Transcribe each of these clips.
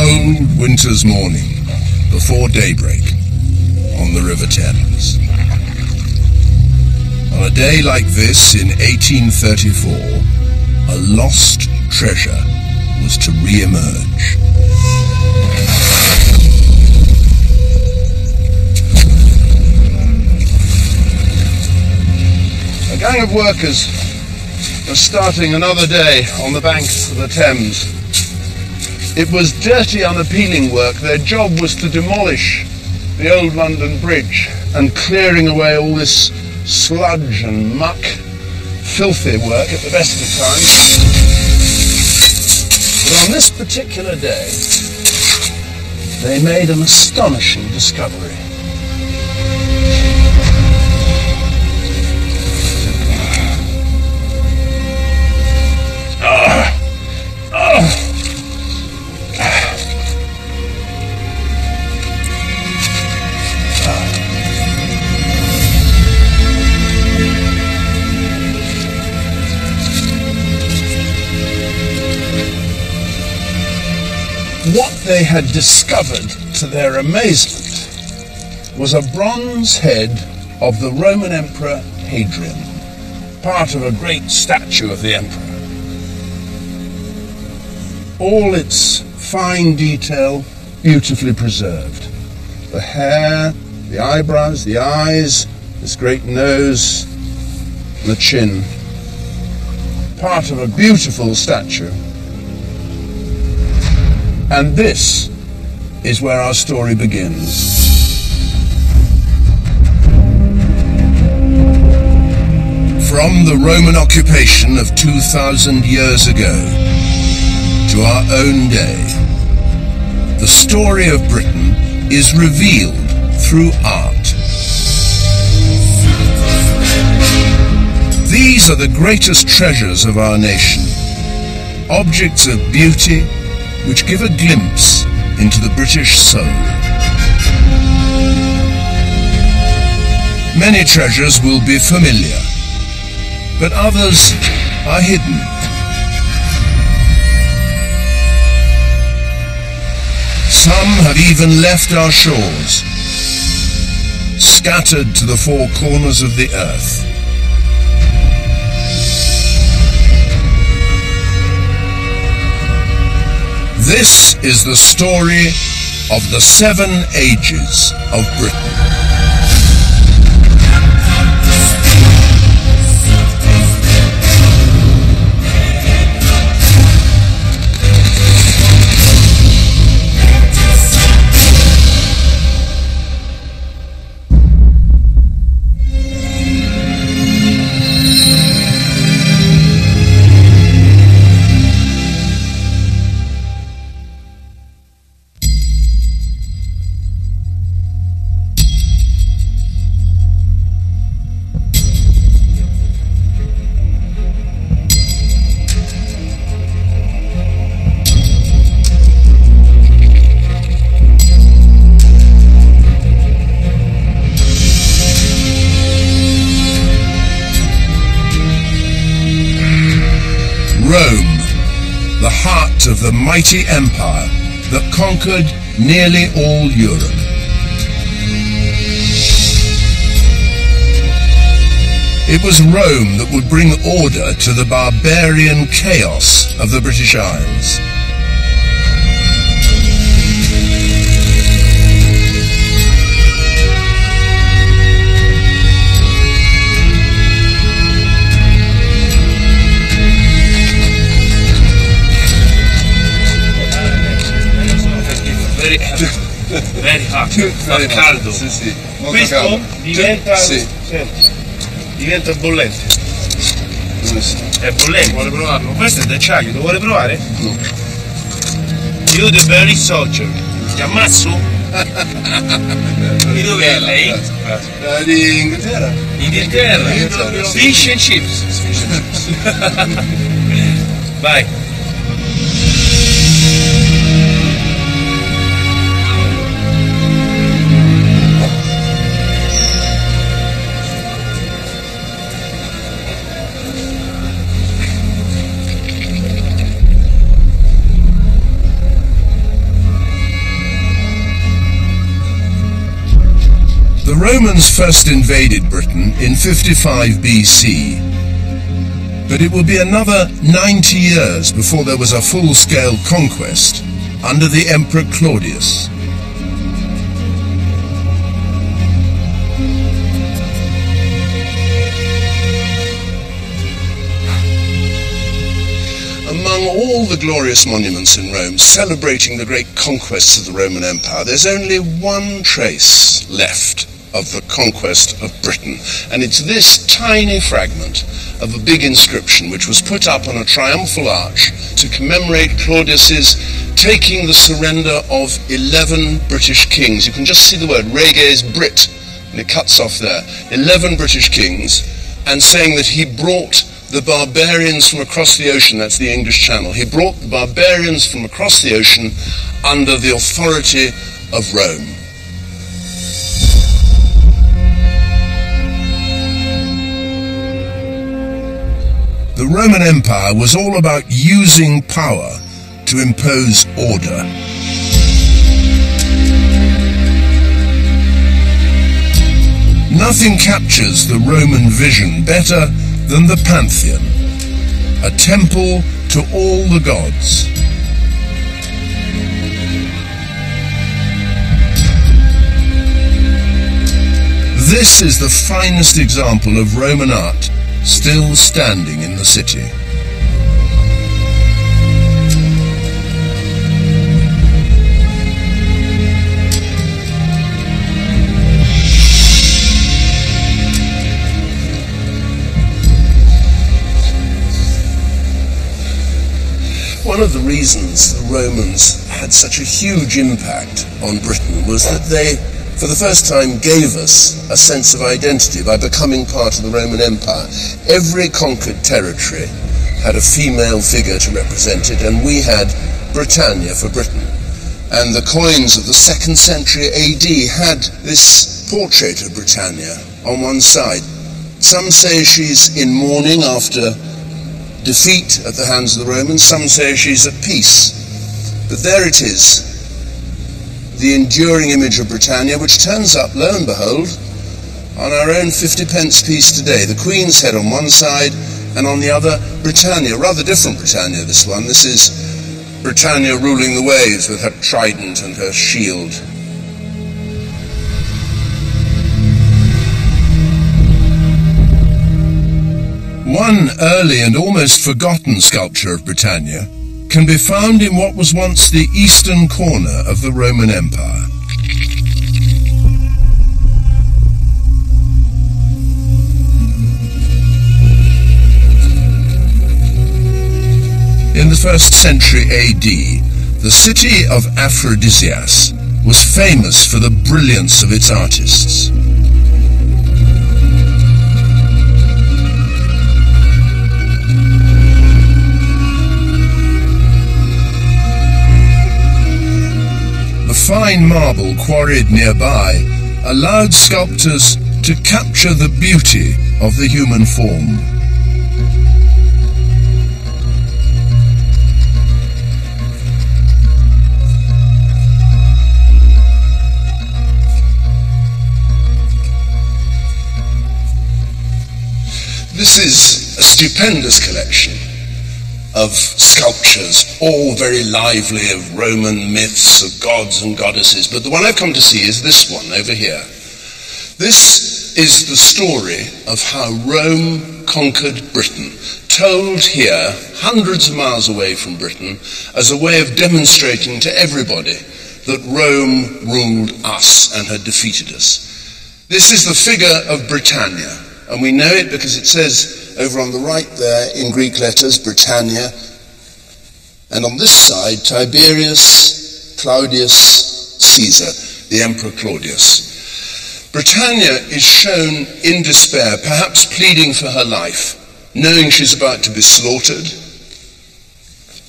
cold winter's morning, before daybreak, on the River Thames. On a day like this in 1834, a lost treasure was to re-emerge. A gang of workers were starting another day on the banks of the Thames. It was dirty, unappealing work. Their job was to demolish the old London Bridge and clearing away all this sludge and muck. Filthy work at the best of times. But on this particular day, they made an astonishing discovery. What they had discovered, to their amazement, was a bronze head of the Roman Emperor Hadrian, part of a great statue of the emperor. All its fine detail beautifully preserved. The hair, the eyebrows, the eyes, this great nose, and the chin. Part of a beautiful statue. And this is where our story begins. From the Roman occupation of 2,000 years ago to our own day, the story of Britain is revealed through art. These are the greatest treasures of our nation, objects of beauty which give a glimpse into the British soul. Many treasures will be familiar, but others are hidden. Some have even left our shores, scattered to the four corners of the earth. This is the story of the 7 ages of Britain. Rome, the heart of the mighty empire that conquered nearly all Europe. It was Rome that would bring order to the barbarian chaos of the British Isles. Very hot, fa caldo. Sì, sì, molto Questo caldo. diventa, Sì. diventa bollente. Sì. È bollente. Vuole provarlo? Questo è d'acciaio, lo vuole provare? No. Io the very soldier. Ti ammazzo? Di dove è lei? Di Inghilterra. Inghilterra. Fish and chips. Vai. Romans first invaded Britain in 55 BC, but it will be another 90 years before there was a full-scale conquest under the Emperor Claudius. Among all the glorious monuments in Rome celebrating the great conquests of the Roman Empire, there's only one trace left of the conquest of Britain, and it's this tiny fragment of a big inscription which was put up on a triumphal arch to commemorate Claudius's taking the surrender of 11 British kings. You can just see the word reges Brit, and it cuts off there. 11 British kings, and saying that he brought the barbarians from across the ocean, that's the English Channel, he brought the barbarians from across the ocean under the authority of Rome. The Roman Empire was all about using power to impose order. Nothing captures the Roman vision better than the Pantheon, a temple to all the gods. This is the finest example of Roman art still standing in the city. One of the reasons the Romans had such a huge impact on Britain was that they, for the first time, gave us a sense of identity by becoming part of the Roman Empire. Every conquered territory had a female figure to represent it, and we had Britannia for Britain. And the coins of the 2nd century AD had this portrait of Britannia on one side. Some say she's in mourning after defeat at the hands of the Romans, some say she's at peace. But there it is, the enduring image of Britannia, which turns up, lo and behold, on our own 50p piece today. The Queen's head on one side, and on the other, Britannia. Rather different Britannia, this one. This is Britannia ruling the waves with her trident and her shield. One early and almost forgotten sculpture of Britannia can be found in what was once the eastern corner of the Roman Empire. In the 1st century AD, the city of Aphrodisias was famous for the brilliance of its artists. The fine marble quarried nearby allowed sculptors to capture the beauty of the human form. This is a stupendous collection of sculptures, all very lively, of Roman myths, of gods and goddesses. But the one I've come to see is this one over here. This is the story of how Rome conquered Britain, told here, hundreds of miles away from Britain, as a way of demonstrating to everybody that Rome ruled us and had defeated us. This is the figure of Britannia, and we know it because it says over on the right there in Greek letters, Britannia, and on this side, Tiberius Claudius Caesar, the Emperor Claudius. Britannia is shown in despair, perhaps pleading for her life, knowing she's about to be slaughtered,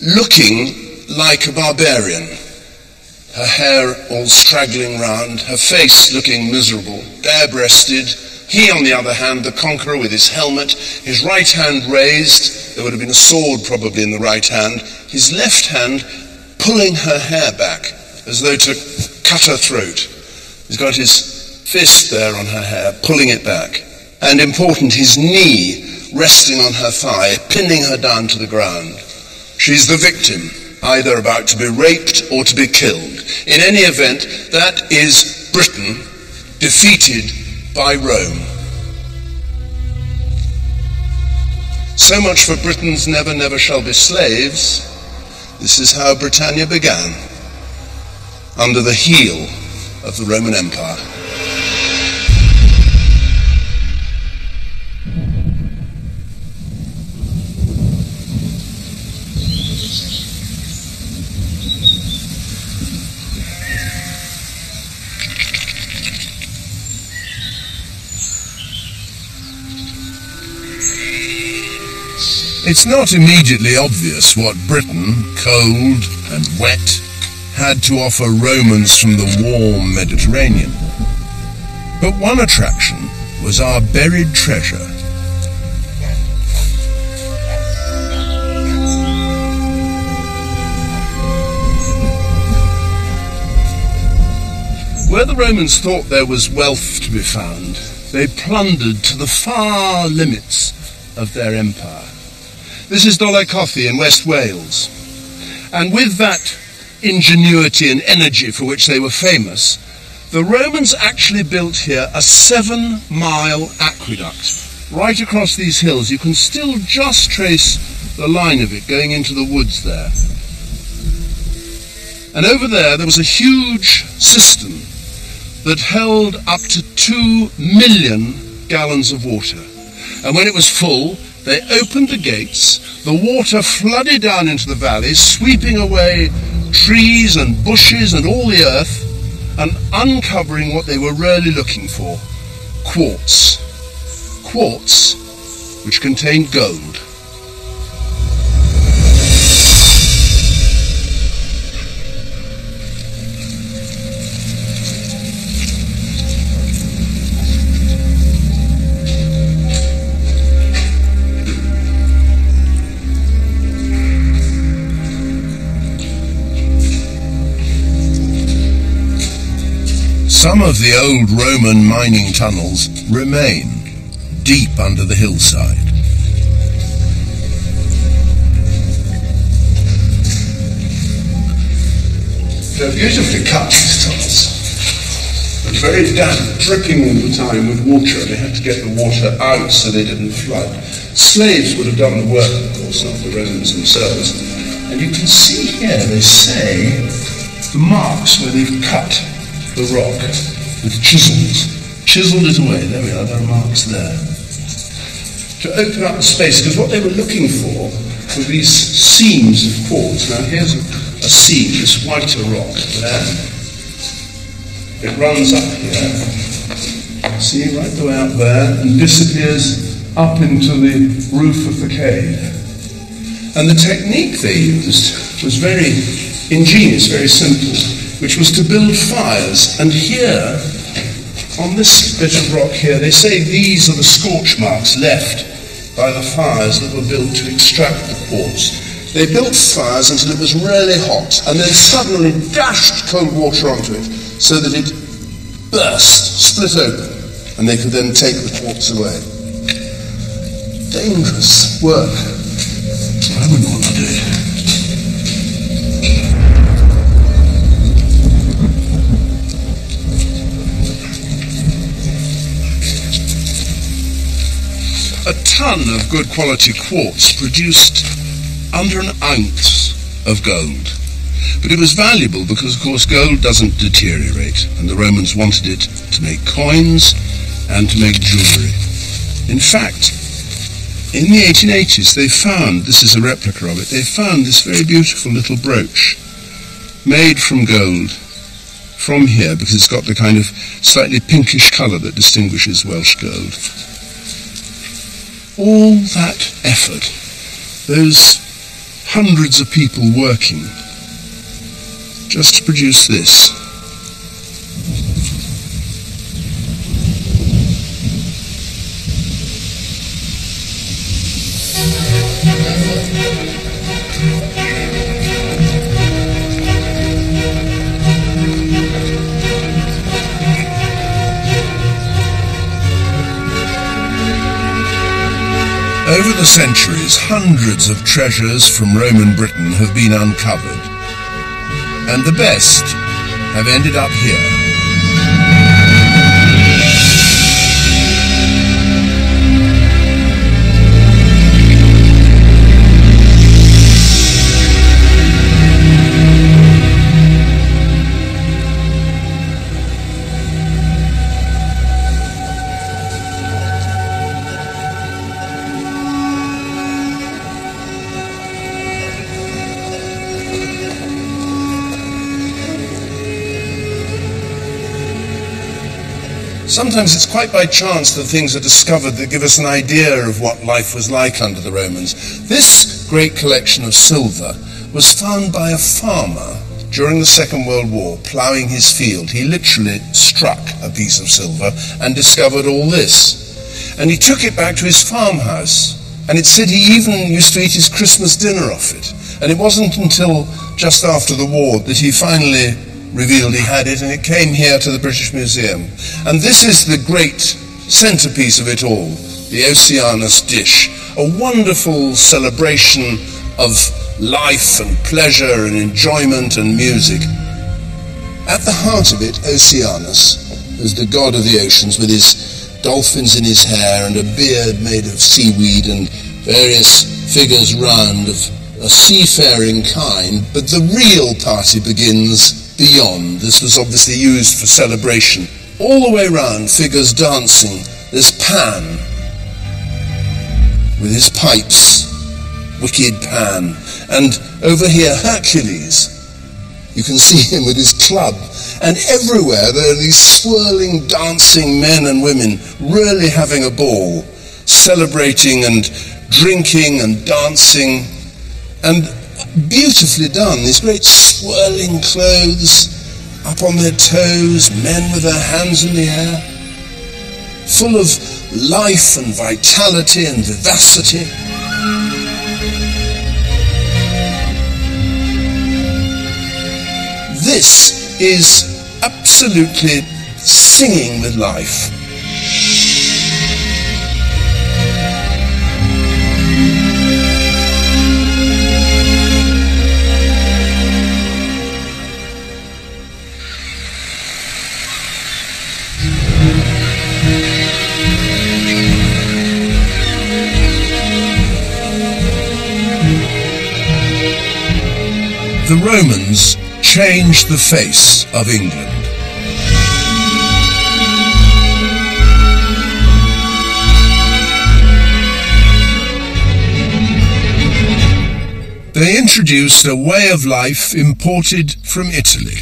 looking like a barbarian, her hair all straggling round, her face looking miserable, bare-breasted. He, on the other hand, the conqueror with his helmet, his right hand raised, there would have been a sword probably in the right hand, his left hand pulling her hair back as though to cut her throat. He's got his fist there on her hair, pulling it back. And important, his knee resting on her thigh, pinning her down to the ground. She's the victim, either about to be raped or to be killed. In any event, that is Britain defeated by Rome. So much for Britain's never, never shall be slaves. This is how Britannia began, under the heel of the Roman Empire. It's not immediately obvious what Britain, cold and wet, had to offer Romans from the warm Mediterranean. But one attraction was our buried treasure. Where the Romans thought there was wealth to be found, they plundered to the far limits of their empire. This is Dolaucothi in West Wales. And with that ingenuity and energy for which they were famous, the Romans actually built here a 7-mile aqueduct right across these hills. You can still just trace the line of it going into the woods there. And over there was a huge cistern that held up to 2 million gallons of water. And when it was full, they opened the gates, the water flooded down into the valley, sweeping away trees and bushes and all the earth, and uncovering what they were really looking for: quartz. Quartz, which contained gold. Some of the old Roman mining tunnels remain deep under the hillside. They're beautifully cut, these tunnels, but very damp, dripping all the time with water, and they had to get the water out so they didn't flood. Slaves would have done the work, of course, not the Romans themselves. And you can see here, they say, the marks where they've cut the rock with chisels. Chiseled it away. There we are, there are marks there. To open up the space, because what they were looking for were these seams of quartz. Now here's a seam, this whiter rock there. It runs up here, see, right the way out there, and disappears up into the roof of the cave. And the technique they used was very ingenious, very simple, which was to build fires. And here, on this bit of rock here, they say these are the scorch marks left by the fires that were built to extract the quartz. They built fires until it was really hot, and then suddenly dashed cold water onto it so that it burst, split open, and they could then take the quartz away. Dangerous work. I wouldn't want to do it. A ton of good quality quartz produced under an ounce of gold. But it was valuable because, of course, gold doesn't deteriorate, and the Romans wanted it to make coins and to make jewellery. In fact, in the 1880s they found, this is a replica of it, they found this very beautiful little brooch made from gold from here, because it's got the kind of slightly pinkish colour that distinguishes Welsh gold. All that effort, those hundreds of people working just to produce this. the centuries, hundreds of treasures from Roman Britain have been uncovered, and the best have ended up here. Sometimes it's quite by chance that things are discovered that give us an idea of what life was like under the Romans. This great collection of silver was found by a farmer during the Second World War, ploughing his field. He literally struck a piece of silver and discovered all this. And he took it back to his farmhouse, and it said he even used to eat his Christmas dinner off it. And it wasn't until just after the war that he finally revealed he had it, and it came here to the British Museum. And this is the great centerpiece of it all, the Oceanus dish, a wonderful celebration of life and pleasure and enjoyment and music. At the heart of it, Oceanus, who's the god of the oceans, with his dolphins in his hair and a beard made of seaweed and various figures round of a seafaring kind, but the real party begins beyond. This was obviously used for celebration. All the way round, figures dancing. There's Pan with his pipes, wicked Pan. And over here, Hercules. You can see him with his club. And everywhere there are these swirling, dancing men and women really having a ball, celebrating and drinking and dancing. And beautifully done, these great swirling clothes, up on their toes, men with their hands in the air, full of life and vitality and vivacity. This is absolutely singing with life. The Romans changed the face of England. They introduced a way of life imported from Italy.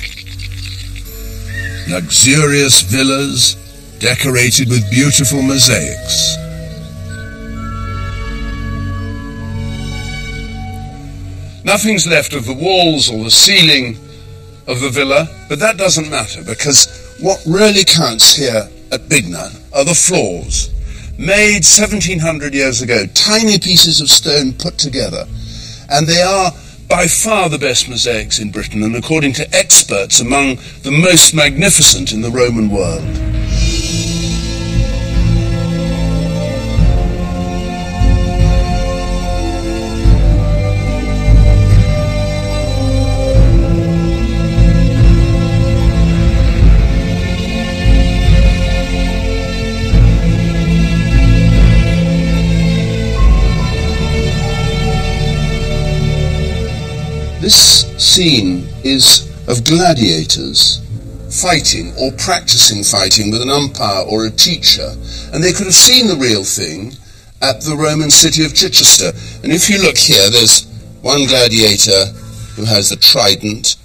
Luxurious villas decorated with beautiful mosaics. Nothing's left of the walls or the ceiling of the villa, but that doesn't matter, because what really counts here at Bignan are the floors, made 1700 years ago, tiny pieces of stone put together, and they are by far the best mosaics in Britain, and according to experts, among the most magnificent in the Roman world. This scene is of gladiators fighting or practicing fighting with an umpire or a teacher, and they could have seen the real thing at the Roman city of Chichester. And if you look here, there's one gladiator who has the trident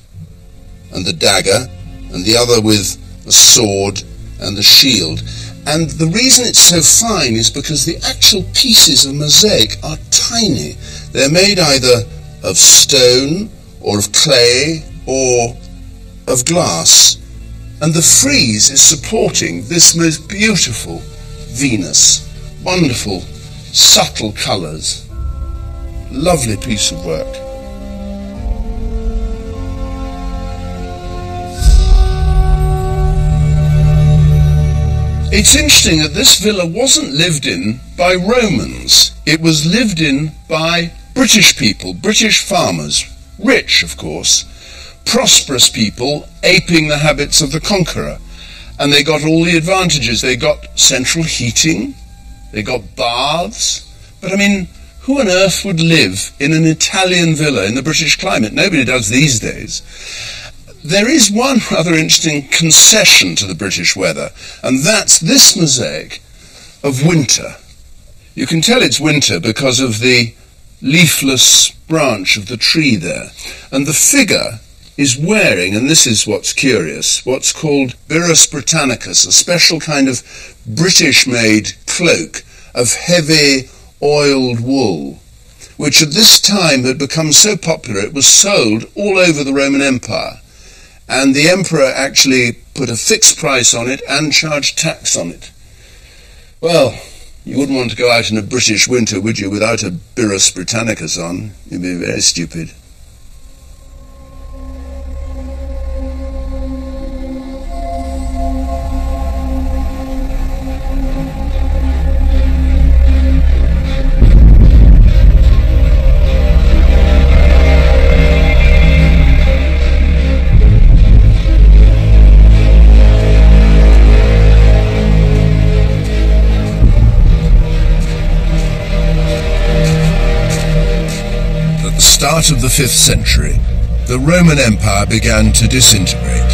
and the dagger, and the other with the sword and the shield. And the reason it's so fine is because the actual pieces of mosaic are tiny. They're made either of stone or of clay or of glass, and the frieze is supporting this most beautiful Venus. Wonderful, subtle colours. Lovely piece of work. It's interesting that this villa wasn't lived in by Romans. It was lived in by British people, British farmers, rich, of course, prosperous people aping the habits of the conqueror. And they got all the advantages. They got central heating, they got baths. But I mean, who on earth would live in an Italian villa in the British climate? Nobody does these days. There is one rather interesting concession to the British weather, and that's this mosaic of winter. You can tell it's winter because of the leafless branch of the tree there. And the figure is wearing, and this is what's curious, what's called Birus Britannicus, a special kind of British-made cloak of heavy oiled wool, which at this time had become so popular it was sold all over the Roman Empire. And the emperor actually put a fixed price on it and charged tax on it. Well, you wouldn't want to go out in a British winter, would you, without a Birus Britannicus on? You'd be very stupid. Start of the 5th century, the Roman Empire began to disintegrate.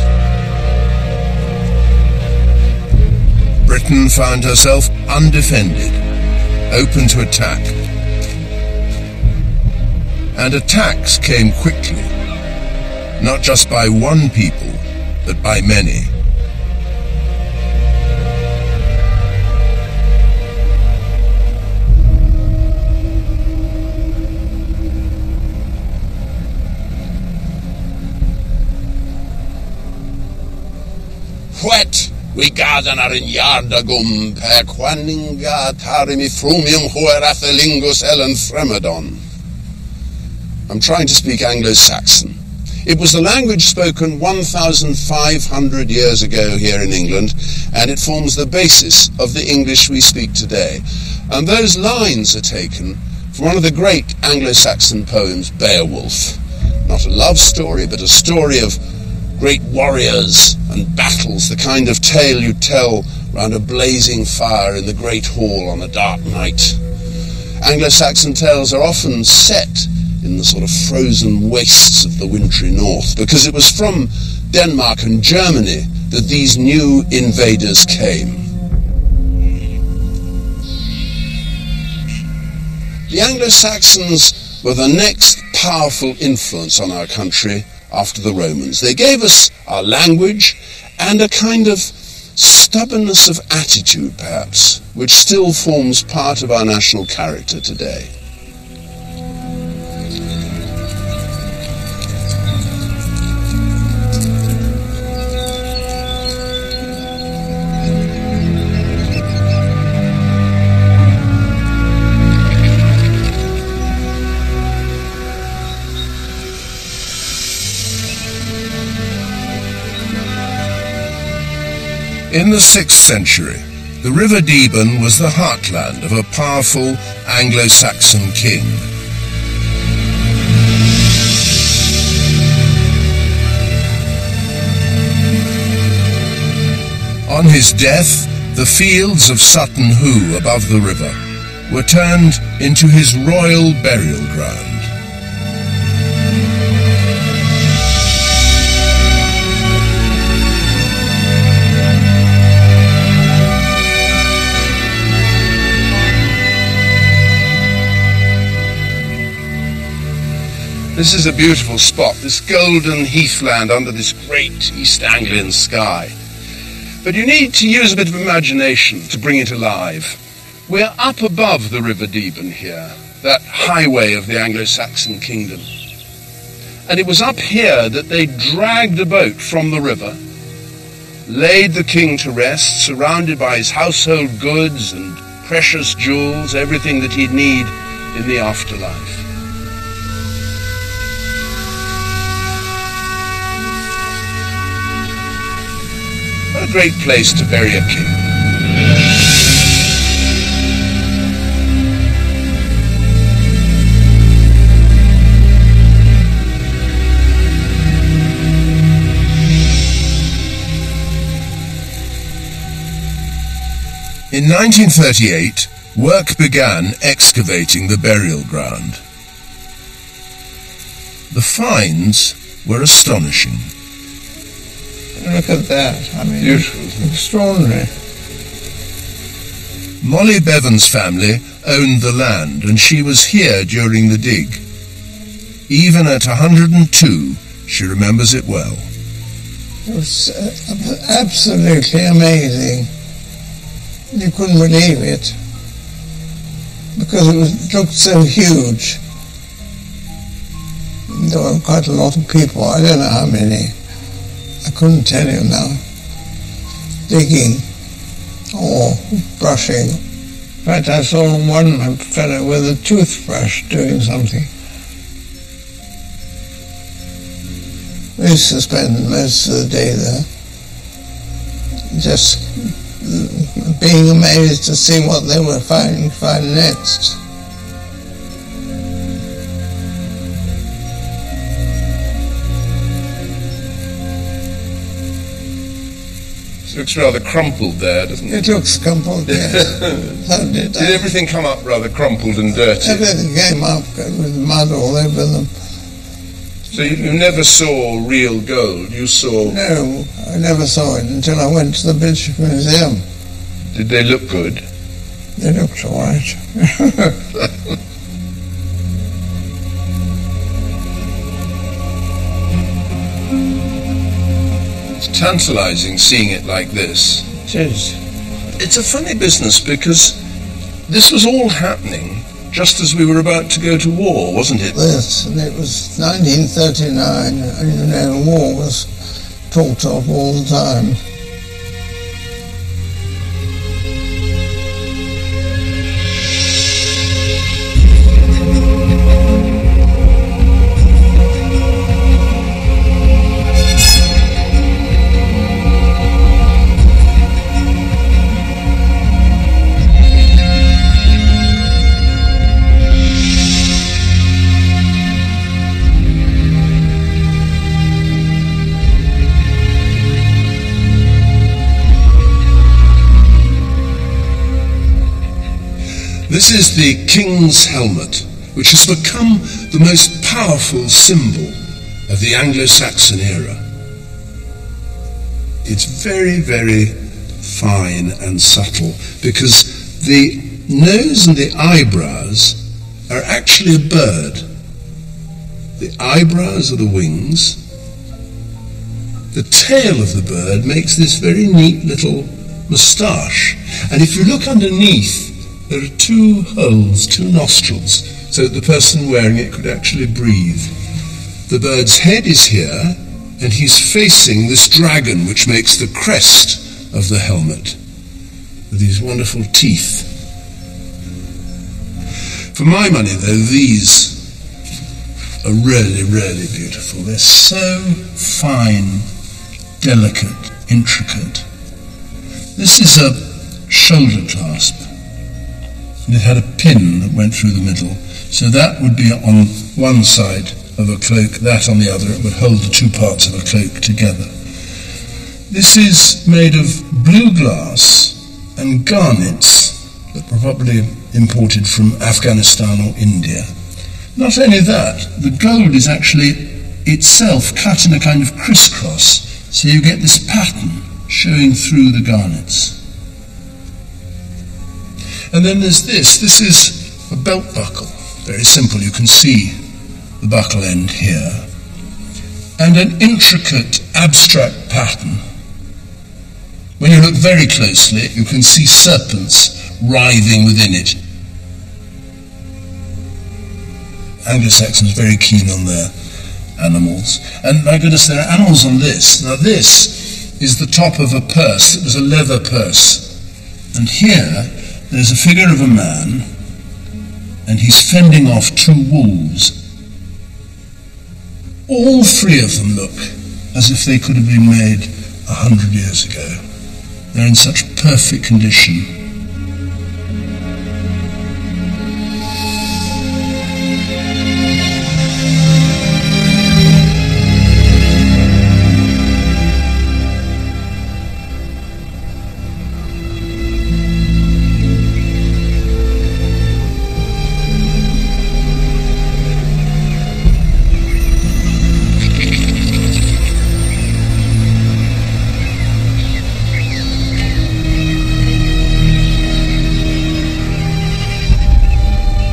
Britain found herself undefended, open to attack. And attacks came quickly, not just by one people, but by many. Whet we gardener in yardagum per quaninga tarimi frumium huerathelingus ellen fremedon. I'm trying to speak Anglo-Saxon. It was the language spoken 1,500 years ago here in England, and it forms the basis of the English we speak today. And those lines are taken from one of the great Anglo-Saxon poems, Beowulf. Not a love story, but a story of great warriors and battles, the kind of tale you tell round a blazing fire in the great hall on a dark night. Anglo-Saxon tales are often set in the sort of frozen wastes of the wintry north, because it was from Denmark and Germany that these new invaders came. The Anglo-Saxons were the next powerful influence on our country after the Romans. They gave us our language and a kind of stubbornness of attitude, perhaps, which still forms part of our national character today. In the 6th century, the River Deben was the heartland of a powerful Anglo-Saxon king. On his death, the fields of Sutton Hoo above the river were turned into his royal burial ground. This is a beautiful spot, this golden heathland under this great East Anglian sky. But you need to use a bit of imagination to bring it alive. We're up above the River Deben here, that highway of the Anglo-Saxon kingdom. And it was up here that they dragged a boat from the river, laid the king to rest, surrounded by his household goods and precious jewels, everything that he'd need in the afterlife. What a great place to bury a king. In 1938, work began excavating the burial ground. The finds were astonishing. Look at that. I mean, Beautiful. Extraordinary. Molly Bevan's family owned the land, and she was here during the dig. Even at 102, she remembers it well. It was absolutely amazing. You couldn't believe it, because it looked so huge. There were quite a lot of people, I don't know how many. I couldn't tell you now. Digging or brushing. In fact, I saw one fellow with a toothbrush doing something. We used to spend most of the day there, just being amazed to see what they were find next. It looks rather crumpled there, doesn't it? It looks crumpled, yes. Did everything come up rather crumpled and dirty? Everything came up with mud all over them. So you never saw real gold, you saw... No, I never saw it until I went to the British Museum. Did they look good? They looked all right. It's tantalising seeing it like this. It is. It's a funny business because this was all happening just as we were about to go to war, wasn't it? Yes, and it was 1939, and you know, war was talked of all the time. This is the King's Helmet, which has become the most powerful symbol of the Anglo-Saxon era. It's very, very fine and subtle because the nose and the eyebrows are actually a bird. The eyebrows are the wings. The tail of the bird makes this very neat little moustache. And if you look underneath, there are two holes, two nostrils, so that the person wearing it could actually breathe. The bird's head is here, and he's facing this dragon, which makes the crest of the helmet, with these wonderful teeth. For my money, though, these are really, really beautiful. They're so fine, delicate, intricate. This is a shoulder clasp. And it had a pin that went through the middle, so that would be on one side of a cloak, that on the other. It would hold the two parts of a cloak together. This is made of blue glass and garnets that were probably imported from Afghanistan or India. Not only that, the gold is actually itself cut in a kind of crisscross, so you get this pattern showing through the garnets. And then there's this. This is a belt buckle. Very simple. You can see the buckle end here. And an intricate abstract pattern. When you look very closely, you can see serpents writhing within it. Anglo-Saxons are very keen on their animals. And my goodness, there are animals on this. Now this is the top of a purse. It was a leather purse. And here there's a figure of a man, and he's fending off two wolves. All three of them look as if they could have been made 100 years ago. They're in such perfect condition.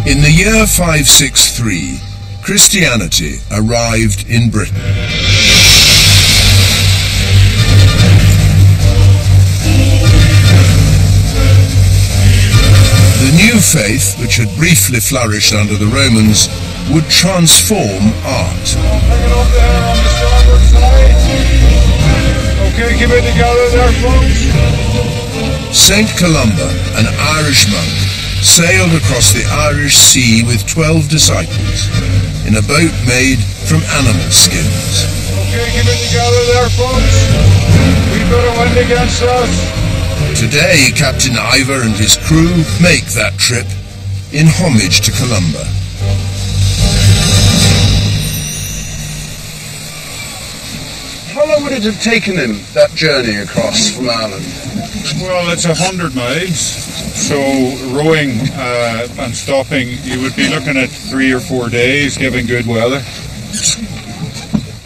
In the year 563, Christianity arrived in Britain. The new faith, which had briefly flourished under the Romans, would transform art. Hang it up there on the starboard side. Okay, keep it together there, folks. Saint Columba, an Irish monk, sailed across the Irish Sea with 12 disciples in a boat made from animal skins. Okay, keep it together there, folks. We've got a wind against us. Today, Captain Ivor and his crew make that trip in homage to Columba. How long would it have taken him, that journey across from Ireland? Well, it's 100 miles. So rowing and stopping, you would be looking at 3 or 4 days, given good weather.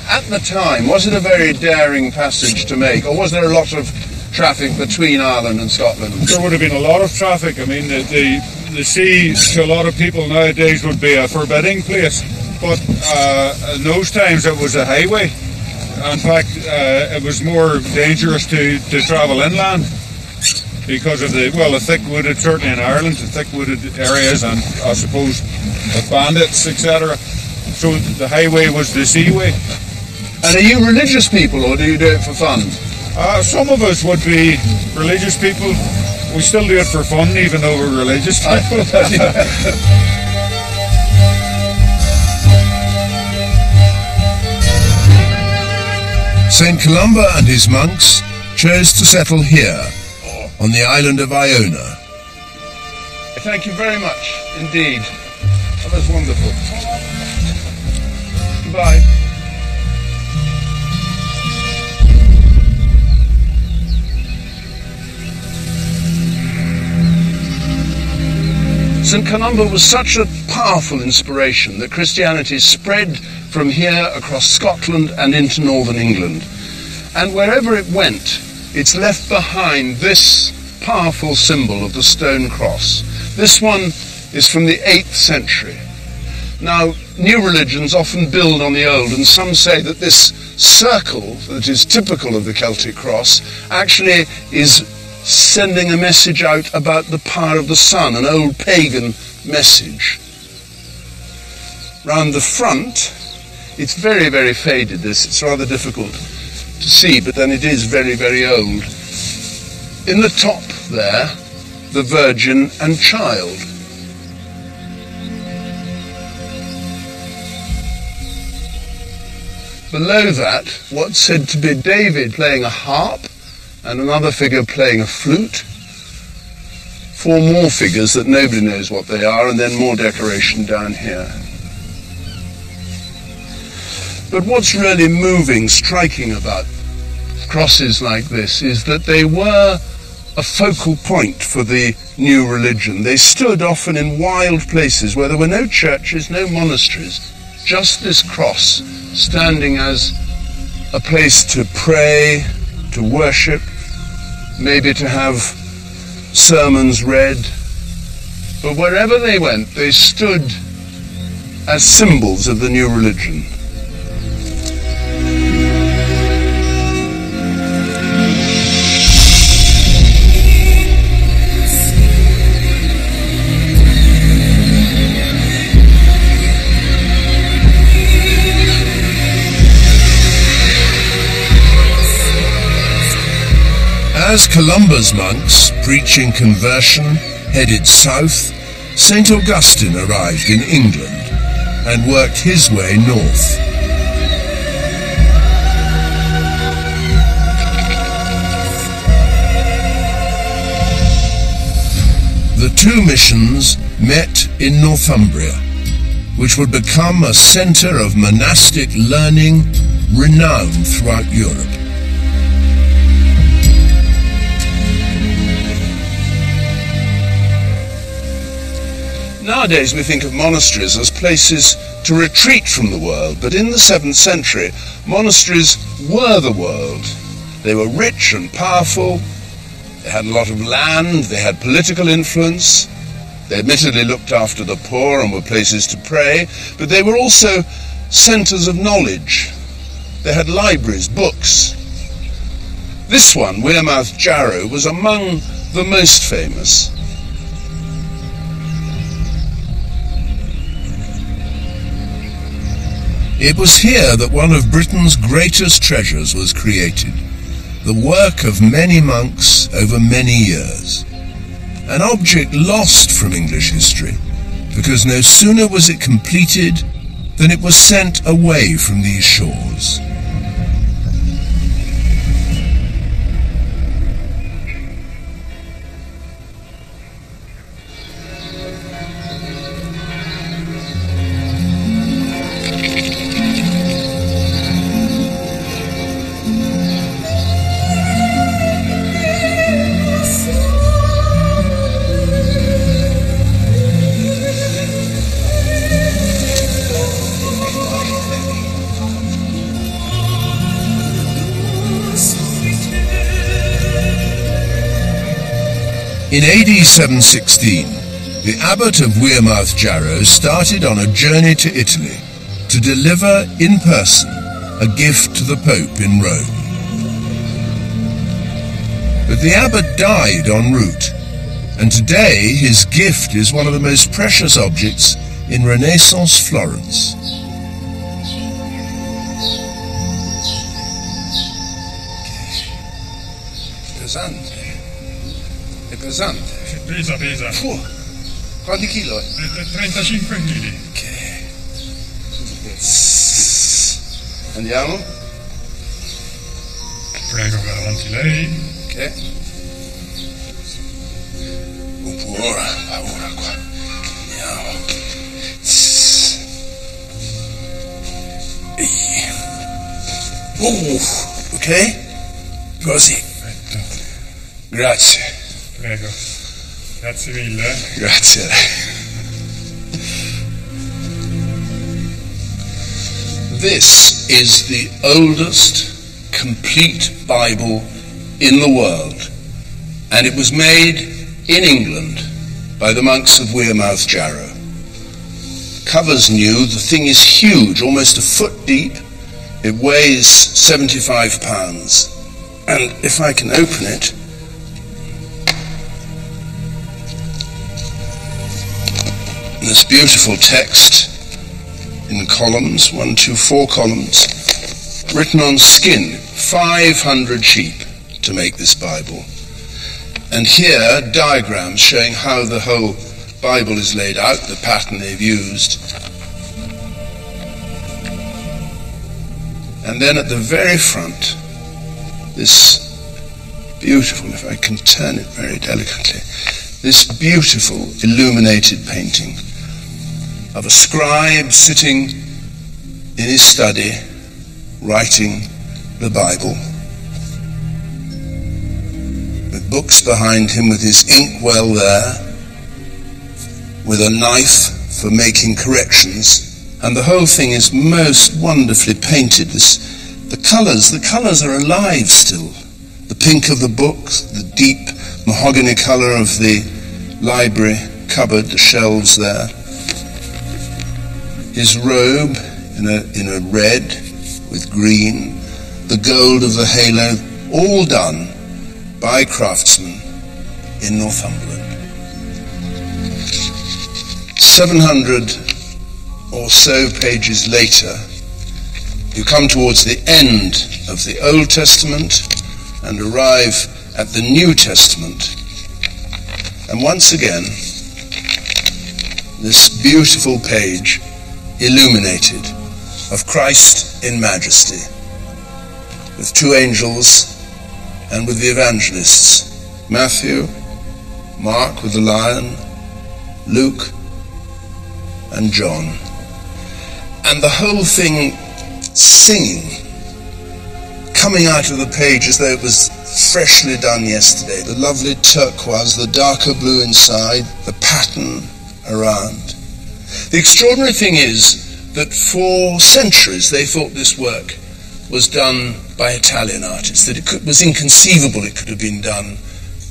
At the time, was it a very daring passage to make, or was there a lot of traffic between Ireland and Scotland? There would have been a lot of traffic. I mean, the sea to a lot of people nowadays would be a forbidding place, but in those times it was a highway. In fact, it was more dangerous to travel inland, because of the thick wooded, certainly in Ireland, the thick wooded areas, and I suppose the bandits, etc. So the highway was the seaway. And are you religious people, or do you do it for fun? Some of us would be religious people. We still do it for fun, even though we're religious people. St. Columba and his monks chose to settle here, on the island of Iona. Thank you very much indeed. That was wonderful. Goodbye. St. Columba was such a powerful inspiration that Christianity spread from here across Scotland and into northern England. And wherever it went, it's left behind this powerful symbol of the stone cross. This one is from the 8th century. Now, new religions often build on the old, and some say that this circle that is typical of the Celtic cross actually is sending a message out about the power of the sun, an old pagan message. Round the front, it's very, very faded, this. It's rather difficult to see, but then it is very, very old. In the top there, the Virgin and Child. Below that, what's said to be David playing a harp, and another figure playing a flute. 4 more figures that nobody knows what they are, and then more decoration down here. But what's really moving, striking about crosses like this is that they were a focal point for the new religion. They stood often in wild places where there were no churches, no monasteries, just this cross standing as a place to pray, to worship, maybe to have sermons read. But wherever they went, they stood as symbols of the new religion. As Columba's monks, preaching conversion, headed south, St. Augustine arrived in England and worked his way north. the two missions met in Northumbria, which would become a centre of monastic learning renowned throughout Europe. Nowadays we think of monasteries as places to retreat from the world, but in the 7th century, monasteries were the world. They were rich and powerful, they had a lot of land, they had political influence, they admittedly looked after the poor and were places to pray, but they were also centres of knowledge. They had libraries, books. This one, Wearmouth Jarrow, was among the most famous. It was here that one of Britain's greatest treasures was created, the work of many monks over many years. An object lost from English history, because no sooner was it completed than it was sent away from these shores. In AD 716, the abbot of Wearmouth Jarrow started on a journey to Italy to deliver in person a gift to the Pope in Rome. But the abbot died en route, and today his gift is one of the most precious objects in Renaissance Florence. Pesante. È pesante. Pesa. Quanti chilo è? 35 kg. Ok. Andiamo? Prego, va avanti lei. Ok. Paura qua. Andiamo. Ok? Così. Grazie. Prego. Grazie mille. Grazie a lei. This is the oldest complete Bible in the world, and it was made in England by the monks of Wearmouth Jarrow. Cover's new, the thing is huge, almost a foot deep. It weighs 75 pounds, and if I can open it, this beautiful text in columns, 4 columns, written on skin, 500 sheep to make this Bible. And here, diagrams showing how the whole Bible is laid out, the pattern they've used. And then at the very front, this beautiful, if I can turn it very delicately, this beautiful illuminated painting of a scribe sitting in his study writing the Bible, with books behind him, with his inkwell there, with a knife for making corrections, and the whole thing is most wonderfully painted. The colours are alive still. The pink of the books, the deep mahogany colour of the library cupboard, the shelves there. His robe in a red with green, the gold of the halo, all done by craftsmen in Northumberland. 700 or so pages later, you come towards the end of the Old Testament and arrive at the New Testament. And once again, this beautiful page illuminated of Christ in majesty, with 2 angels and with the evangelists, Matthew, Mark with the lion, Luke, and John. And the whole thing singing, coming out of the page as though it was freshly done yesterday. The lovely turquoise, the darker blue inside, the pattern around. The extraordinary thing is that for centuries they thought this work was done by Italian artists, that it was inconceivable it could have been done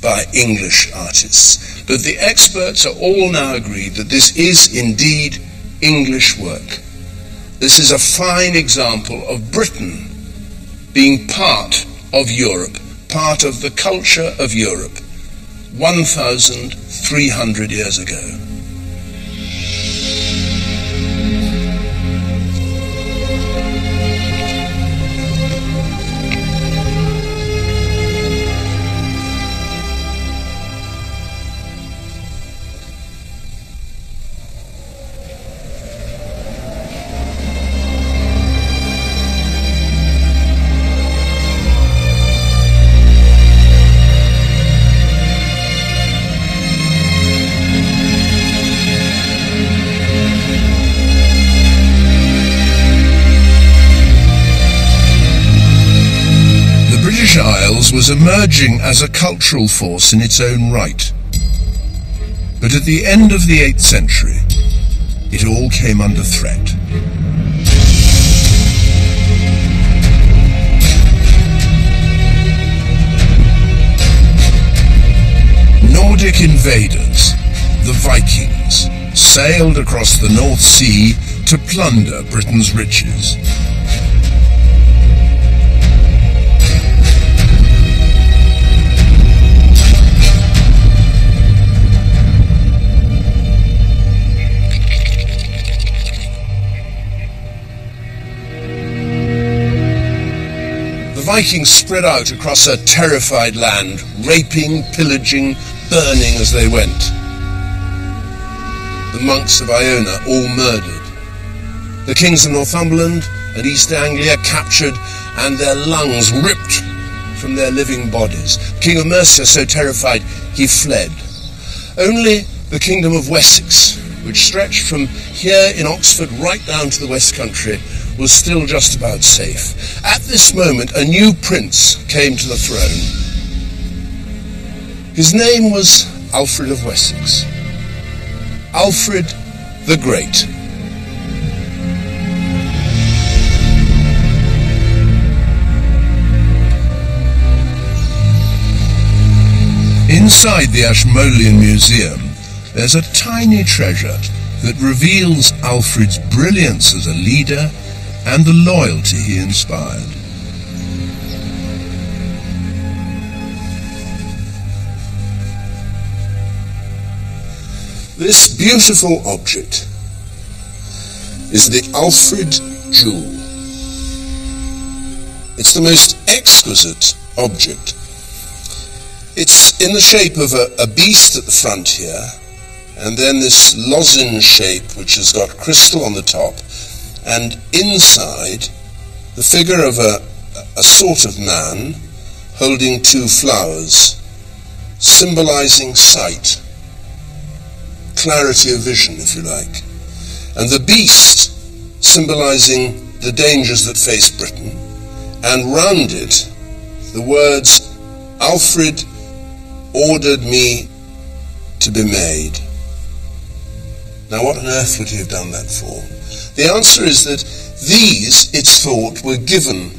by English artists. But the experts are all now agreed that this is indeed English work. This is a fine example of Britain being part of Europe, part of the culture of Europe, 1,300 years ago. Was emerging as a cultural force in its own right. But at the end of the 8th century, it all came under threat. Nordic invaders, the Vikings, sailed across the North Sea to plunder Britain's riches. The Vikings spread out across a terrified land, raping, pillaging, burning as they went. The monks of Iona all murdered. The kings of Northumberland and East Anglia captured and their lungs ripped from their living bodies. The King of Mercia, so terrified, he fled. Only the kingdom of Wessex, which stretched from here in Oxford right down to the West Country, was still just about safe. At this moment, a new prince came to the throne. His name was Alfred of Wessex. Alfred the Great. Inside the Ashmolean Museum, there's a tiny treasure that reveals Alfred's brilliance as a leader and the loyalty he inspired. This beautiful object is the Alfred jewel. It's the most exquisite object. It's in the shape of a beast at the front here, and then this lozenge shape which has got crystal on the top, and inside the figure of a sort of man holding two flowers, symbolizing sight, clarity of vision, if you like, and the beast symbolizing the dangers that face Britain, and round it the words, "Alfred ordered me to be made." Now what on earth would he have done that for? The answer is that these, it's thought, were given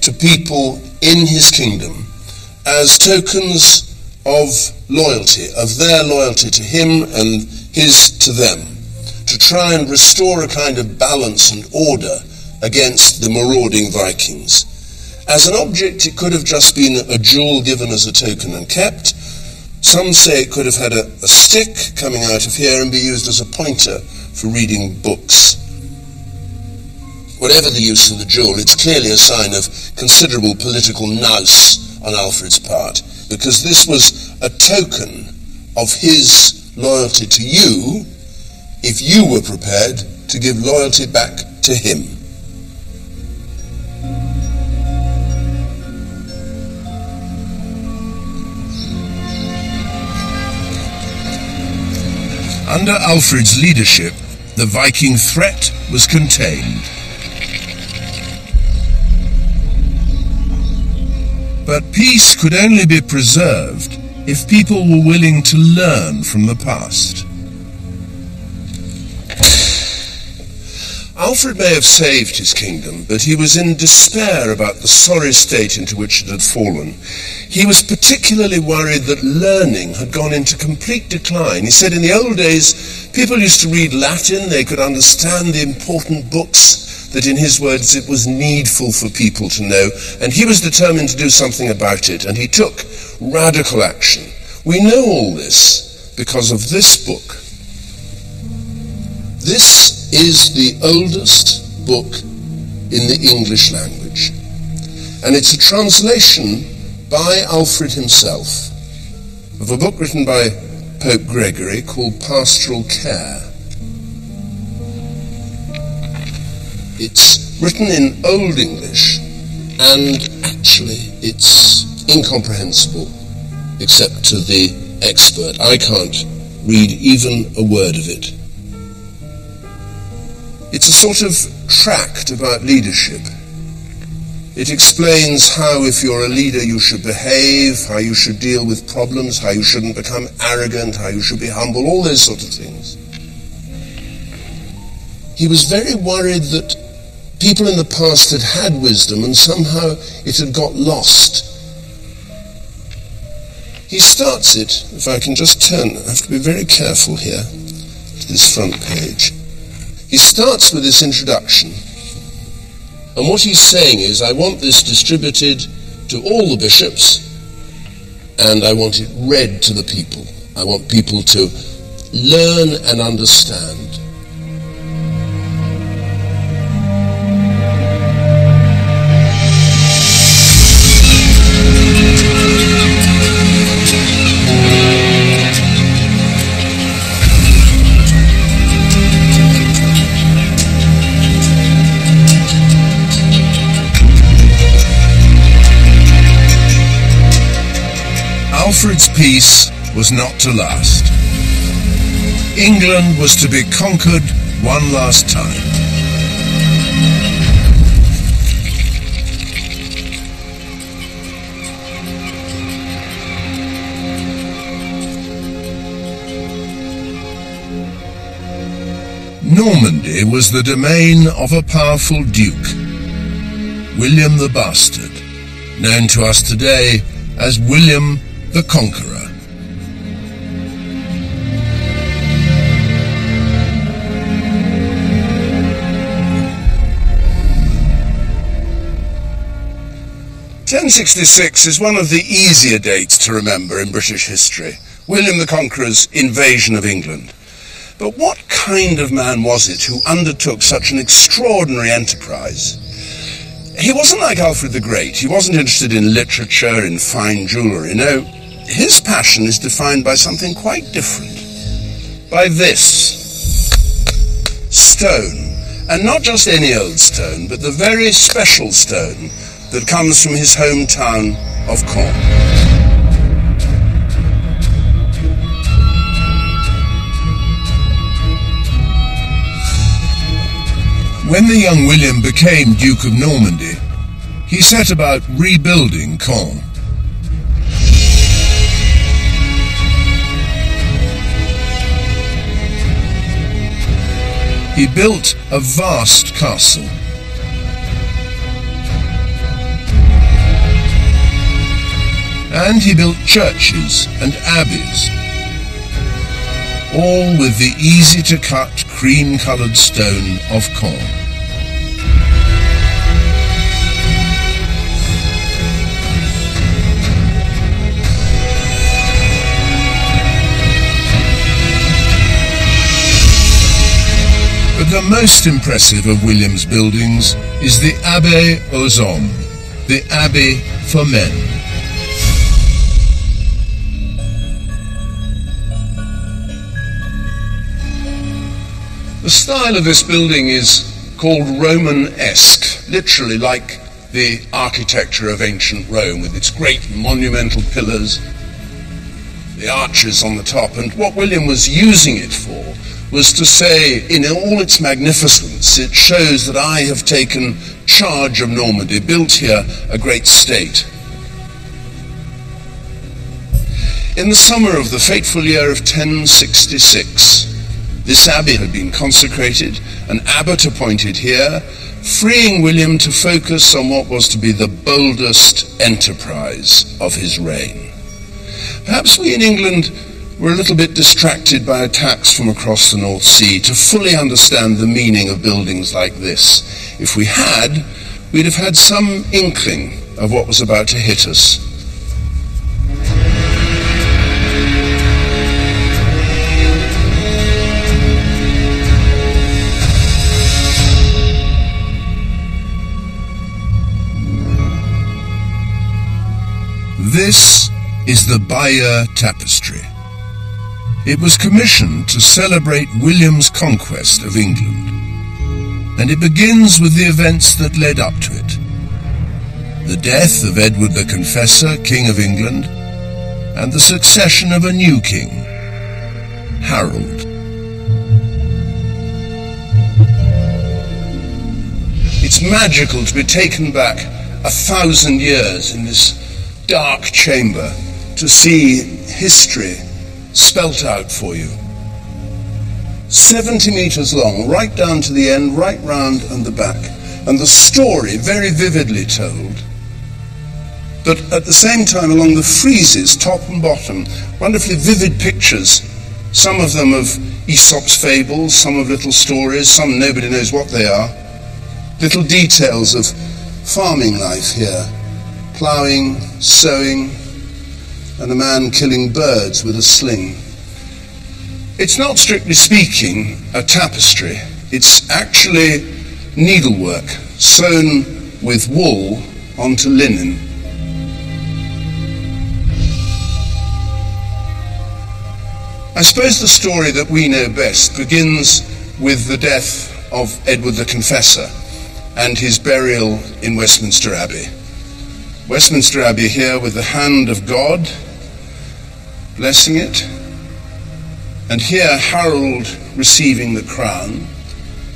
to people in his kingdom as tokens of loyalty, of their loyalty to him and his to them, to try and restore a kind of balance and order against the marauding Vikings. As an object, it could have just been a jewel given as a token and kept. Some say it could have had a stick coming out of here and be used as a pointer for reading books. Whatever the use of the jewel, it's clearly a sign of considerable political nous on Alfred's part, because this was a token of his loyalty to you if you were prepared to give loyalty back to him. Under Alfred's leadership, the Viking threat was contained. But peace could only be preserved if people were willing to learn from the past. Alfred may have saved his kingdom, but he was in despair about the sorry state into which it had fallen. He was particularly worried that learning had gone into complete decline. He said in the old days, people used to read Latin, they could understand the important books that, in his words, it was needful for people to know, and he was determined to do something about it, and he took radical action. We know all this because of this book. This is the oldest book in the English language, and it's a translation by Alfred himself of a book written by Pope Gregory called Pastoral Care. It's written in Old English, and actually it's incomprehensible except to the expert. I can't read even a word of it. It's a sort of tract about leadership. It explains how, if you're a leader, you should behave, how you should deal with problems, how you shouldn't become arrogant, how you should be humble, all those sort of things. He was very worried that people in the past had had wisdom and somehow it had got lost. He starts it, if I can just turn, I have to be very careful here, to this front page. He starts with this introduction, and what he's saying is, I want this distributed to all the bishops, and I want it read to the people. I want people to learn and understand. Alfred's peace was not to last. England was to be conquered one last time. Normandy was the domain of a powerful duke, William the Bastard, known to us today as William the Conqueror. "1066 is one of the easier dates to remember in British history, William the Conqueror's invasion of England. But what kind of man was it who undertook such an extraordinary enterprise? He wasn't like Alfred the Great. He wasn't interested in literature, in fine jewellery. No, his passion is defined by something quite different. By this stone. And not just any old stone, but the very special stone that comes from his hometown of Caen. When the young William became Duke of Normandy, he set about rebuilding Caen. He built a vast castle. And he built churches and abbeys, all with the easy-to-cut cream-coloured stone of Caen. But the most impressive of William's buildings is the Abbey aux Hommes, the Abbey for men. The style of this building is called Romanesque, literally like the architecture of ancient Rome, with its great monumental pillars. the arches on the top, and what William was using it for was to say, in all its magnificence, it shows that I have taken charge of Normandy, built here a great state. In the summer of the fateful year of 1066, this abbey had been consecrated, an abbot appointed here, freeing William to focus on what was to be the boldest enterprise of his reign. Perhaps we in England were a little bit distracted by attacks from across the North Sea to fully understand the meaning of buildings like this. If we had, we'd have had some inkling of what was about to hit us. This is the Bayeux Tapestry. It was commissioned to celebrate William's conquest of England, and it begins with the events that led up to it. The death of Edward the Confessor, King of England, and the succession of a new king, Harold. It's magical to be taken back 1,000 years in this dark chamber to see history spelt out for you. 70 meters long, right down to the end, right round and the back. And the story very vividly told. But at the same time, along the friezes, top and bottom, wonderfully vivid pictures, some of them of Aesop's fables, some of little stories, some nobody knows what they are. Little details of farming life here. Ploughing, sowing, and a man killing birds with a sling. It's not, strictly speaking, a tapestry. It's actually needlework, sewn with wool onto linen. I suppose the story that we know best begins with the death of Edward the Confessor and his burial in Westminster Abbey. Westminster Abbey here with the hand of God blessing it, and here Harold receiving the crown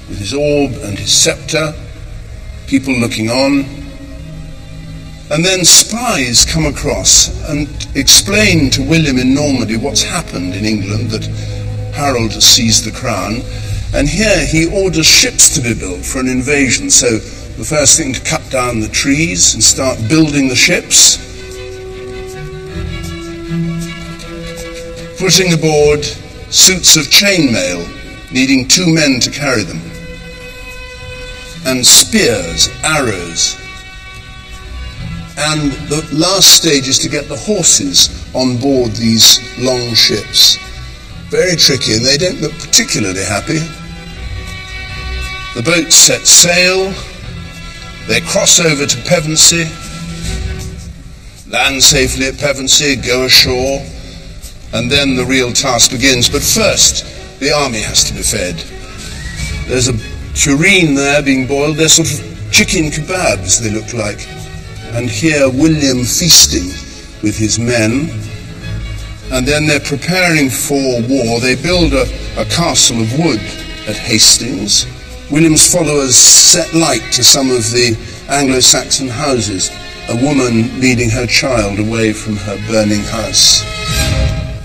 with his orb and his scepter, people looking on, and then spies come across and explain to William in Normandy what's happened in England, that Harold has seized the crown, and here he orders ships to be built for an invasion. So the first thing to cut down the trees and start building the ships, putting aboard suits of chainmail, needing 2 men to carry them, and spears, arrows, and the last stage is to get the horses on board these long ships. Very tricky, and they don't look particularly happy. The boats set sail. They cross over to Pevensey, land safely at Pevensey, go ashore, and then the real task begins. But first, the army has to be fed. There's a tureen there being boiled. They're sort of chicken kebabs, they look like. And here William feasting with his men. And then they're preparing for war. They build a castle of wood at Hastings. William's followers set light to some of the Anglo-Saxon houses, a woman leading her child away from her burning house.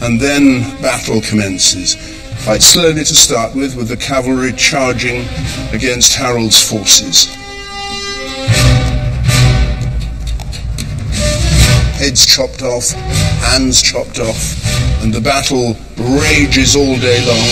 And then battle commences, quite slowly to start with the cavalry charging against Harold's forces. Heads chopped off, hands chopped off, and the battle rages all day long.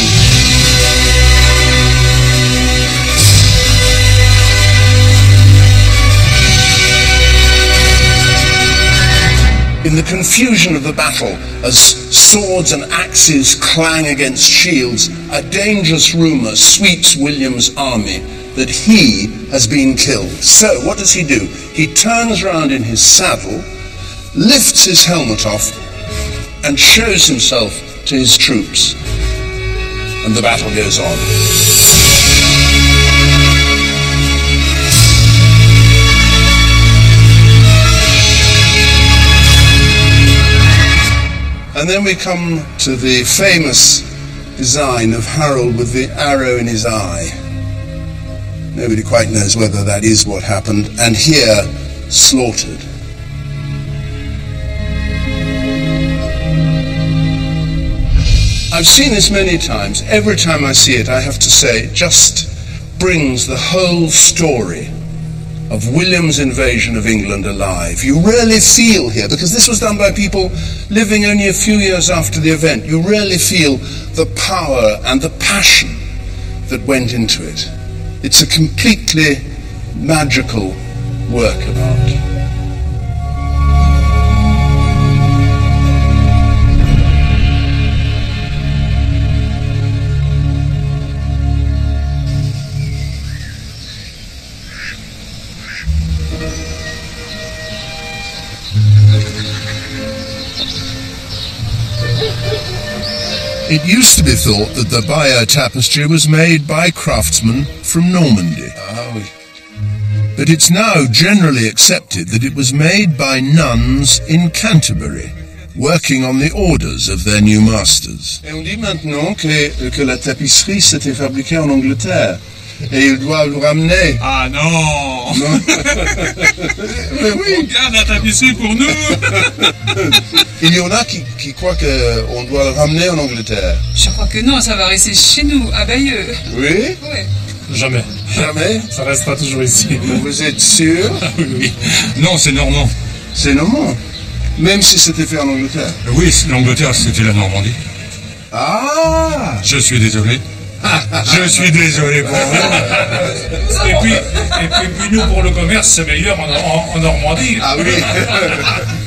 In the confusion of the battle, as swords and axes clang against shields, a dangerous rumour sweeps William's army that he has been killed. So what does he do? He turns round in his saddle, lifts his helmet off, and shows himself to his troops. And the battle goes on. And then we come to the famous design of Harold with the arrow in his eye. Nobody quite knows whether that is what happened, and here, slaughtered. I've seen this many times. Every time I see it, I have to say, it just brings the whole story of William's invasion of England alive. You really feel here, because this was done by people living only a few years after the event, you really feel the power and the passion that went into it. It's a completely magical work of art. It used to be thought that the Bayeux tapestry was made by craftsmen from Normandy. But it's now generally accepted that it was made by nuns in Canterbury, working on the orders of their new masters. Et on dit maintenant que la tapisserie s'était fabriquée en Angleterre. Et ils doivent le ramener. Ah non, Non. Mais oui. on garde la tapisserie pour nous. Il y en a qui croient qu'on doit le ramener en Angleterre. Je crois que non, ça va rester chez nous, à Bayeux. Oui? Ouais. Jamais. Jamais? Ça restera toujours ici. Vous êtes sûr? Oui, oui. Non, c'est normand. C'est normand. Même si c'était fait en Angleterre. Oui, l'Angleterre, c'était la Normandie. Ah! Je suis désolé. Je suis désolé pour vous. Et puis nous, pour le commerce, c'est meilleur en Normandie. Ah oui.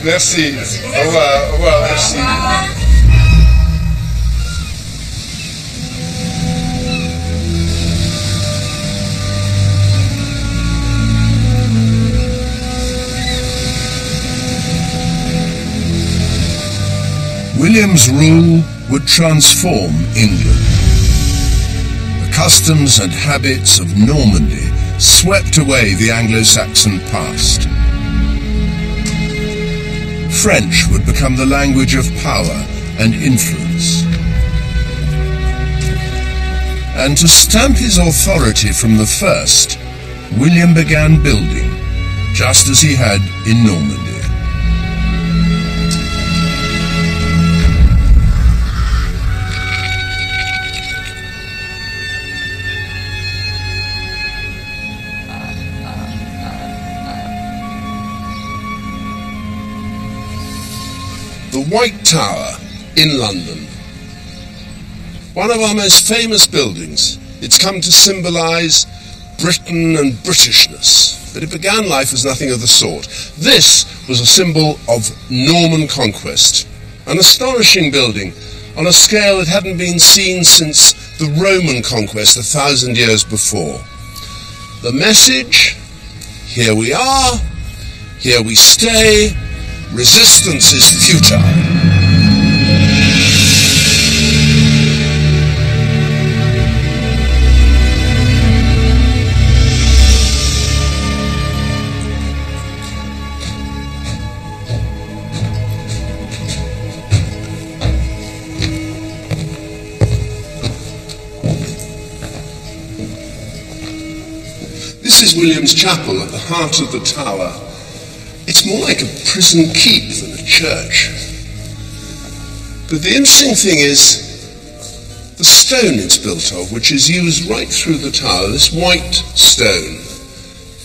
Merci. Au revoir, merci. William's rule would transform England. The customs and habits of Normandy swept away the Anglo-Saxon past. French would become the language of power and influence. And to stamp his authority from the first, William began building, just as he had in Normandy. The White Tower in London. One of our most famous buildings. It's come to symbolise Britain and Britishness, but it began life as nothing of the sort. This was a symbol of Norman conquest, an astonishing building on a scale that hadn't been seen since the Roman conquest 1,000 years before. The message: here we are, here we stay, resistance is futile. This is William's Chapel at the heart of the tower. It's more like a prison keep than a church. But the interesting thing is the stone it's built of, which is used right through the tower, this white stone,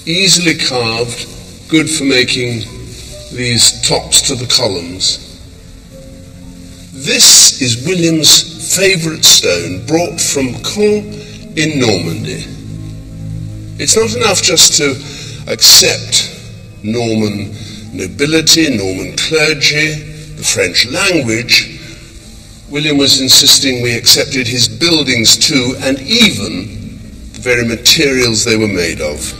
easily carved, good for making these tops to the columns. This is William's favourite stone, brought from Caen in Normandy. It's not enough just to accept Norman nobility, Norman clergy, the French language. William was insisting we accepted his buildings too, and even the very materials they were made of.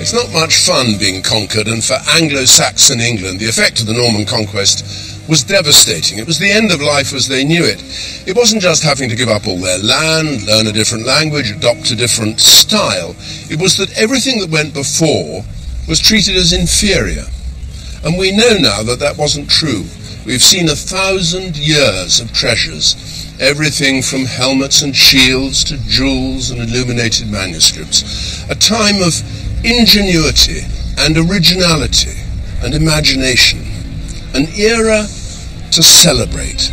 It's not much fun being conquered, and for Anglo-Saxon England, the effect of the Norman conquest was devastating. It was the end of life as they knew it. It wasn't just having to give up all their land, learn a different language, adopt a different style. It was that everything that went before was treated as inferior. And we know now that that wasn't true. We've seen 1,000 years of treasures, everything from helmets and shields to jewels and illuminated manuscripts. A time of ingenuity and originality and imagination. An era to celebrate.